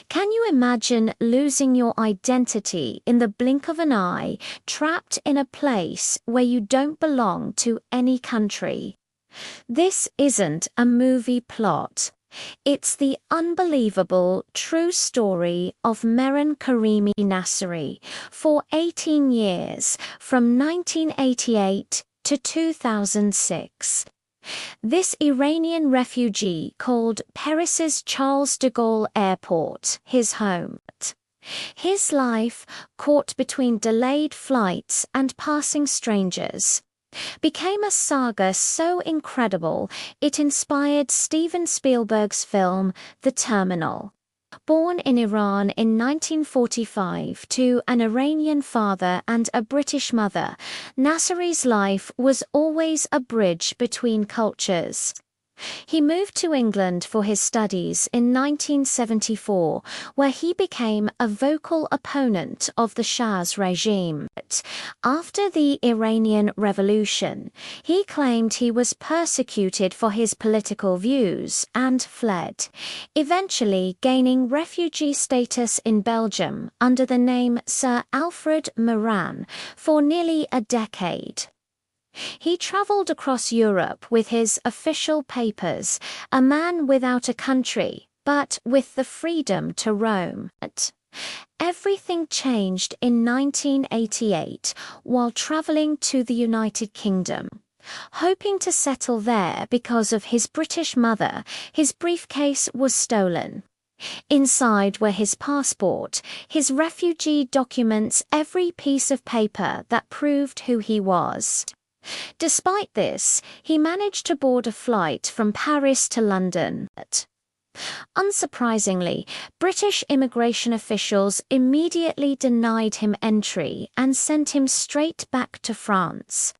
Can you imagine losing your identity in the blink of an eye, trapped in a place where you don't belong to any country? This isn't a movie plot. It's the unbelievable true story of Mehran Karimi Nasseri for 18 years, from 1988 to 2006. This Iranian refugee called Paris's Charles de Gaulle Airport his home. His life, caught between delayed flights and passing strangers, became a saga so incredible it inspired Steven Spielberg's film The Terminal. Born in Iran in 1945 to an Iranian father and a British mother, Nasseri's life was always a bridge between cultures. He moved to England for his studies in 1974, where he became a vocal opponent of the Shah's regime. After the Iranian Revolution, he claimed he was persecuted for his political views and fled, eventually gaining refugee status in Belgium under the name Sir Alfred Mehran for nearly a decade. He travelled across Europe with his official papers, a man without a country, but with the freedom to roam. Everything changed in 1988 while travelling to the United Kingdom. Hoping to settle there because of his British mother, his briefcase was stolen. Inside were his passport, his refugee documents, every piece of paper that proved who he was. Despite this, he managed to board a flight from Paris to London. Unsurprisingly, British immigration officials immediately denied him entry and sent him straight back to France.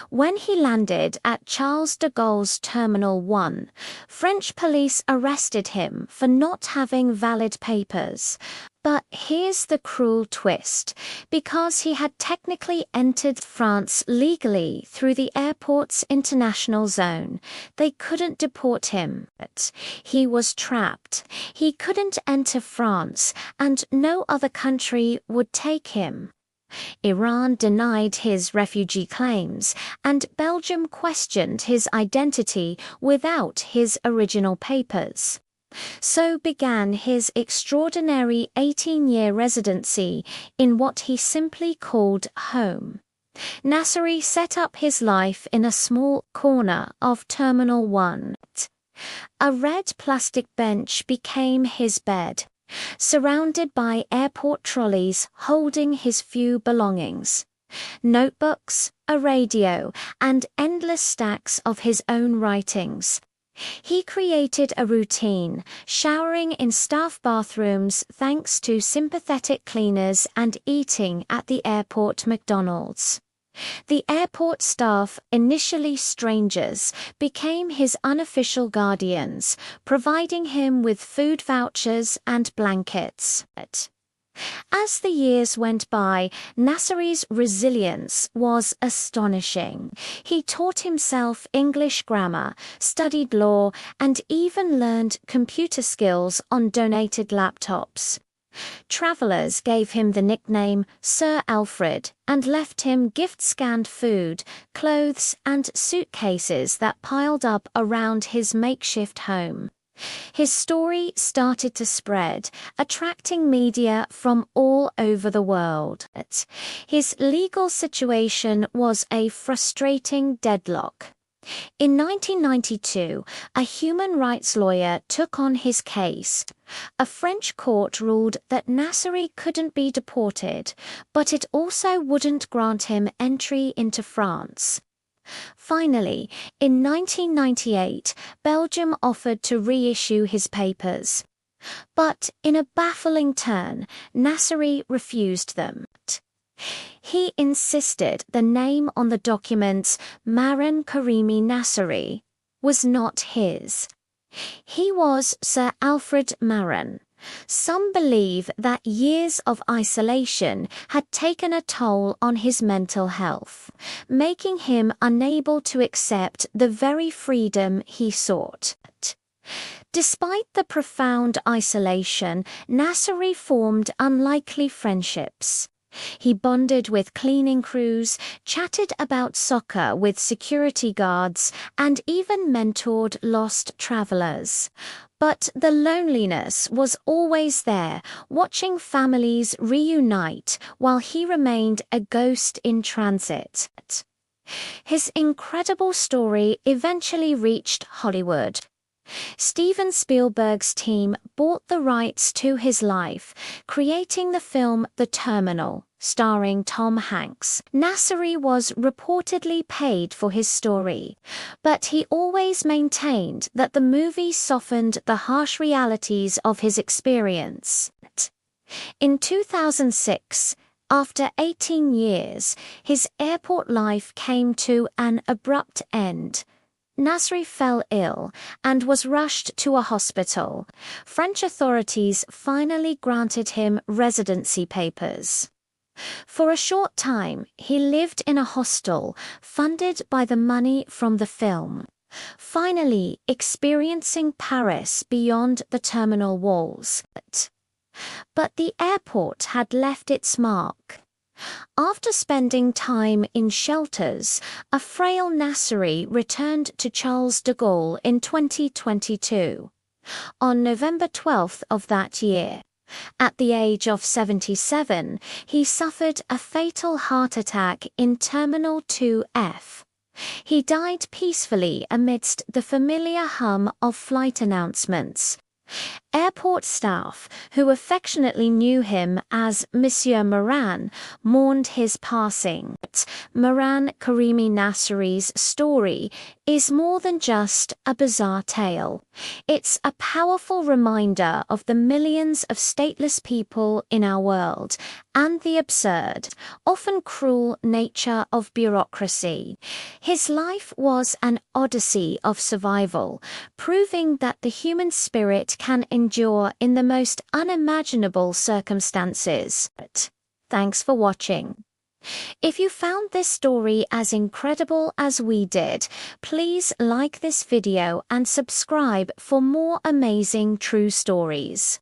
When he landed at Charles de Gaulle's Terminal 1, French police arrested him for not having valid papers. But here's the cruel twist. Because he had technically entered France legally through the airport's international zone, they couldn't deport him. He was trapped. He couldn't enter France, and no other country would take him. Iran denied his refugee claims, and Belgium questioned his identity without his original papers. So began his extraordinary 18-year residency in what he simply called home. Nasseri set up his life in a small corner of Terminal 1. A red plastic bench became his bed, surrounded by airport trolleys holding his few belongings, notebooks, a radio, and endless stacks of his own writings. He created a routine, showering in staff bathrooms thanks to sympathetic cleaners and eating at the airport McDonald's. The airport staff, initially strangers, became his unofficial guardians, providing him with food vouchers and blankets. As the years went by, Nasseri's resilience was astonishing. He taught himself English grammar, studied law, and even learned computer skills on donated laptops. Travelers gave him the nickname Sir Alfred and left him gift-scanned food, clothes, and suitcases that piled up around his makeshift home. His story started to spread, attracting media from all over the world. His legal situation was a frustrating deadlock. In 1992, a human rights lawyer took on his case. A French court ruled that Nasseri couldn't be deported, but it also wouldn't grant him entry into France. Finally, in 1998, Belgium offered to reissue his papers. But in a baffling turn, Nasseri refused them. He insisted the name on the documents, Mehran Karimi Nasseri, was not his. He was Sir Alfred Mehran. Some believe that years of isolation had taken a toll on his mental health, making him unable to accept the very freedom he sought. Despite the profound isolation, Nasseri formed unlikely friendships. He bonded with cleaning crews, chatted about soccer with security guards, and even mentored lost travelers. But the loneliness was always there, watching families reunite while he remained a ghost in transit. His incredible story eventually reached Hollywood. Steven Spielberg's team bought the rights to his life, creating the film The Terminal, starring Tom Hanks. Nasseri was reportedly paid for his story, but he always maintained that the movie softened the harsh realities of his experience. In 2006, after 18 years, his airport life came to an abrupt end. Nasseri fell ill and was rushed to a hospital. French authorities finally granted him residency papers. For a short time, he lived in a hostel funded by the money from the film, finally experiencing Paris beyond the terminal walls. But the airport had left its mark. After spending time in shelters, a frail Nasseri returned to Charles de Gaulle in 2022. On November 12th of that year, at the age of 77, he suffered a fatal heart attack in Terminal 2F. He died peacefully amidst the familiar hum of flight announcements. Airport staff, who affectionately knew him as Monsieur Mehran, mourned his passing. Mehran Karimi Nasseri's story is more than just a bizarre tale. It's a powerful reminder of the millions of stateless people in our world and the absurd, often cruel nature of bureaucracy. His life was an odyssey of survival, proving that the human spirit can endure in the most unimaginable circumstances. Thanks for watching. If you found this story as incredible as we did, please like this video and subscribe for more amazing true stories.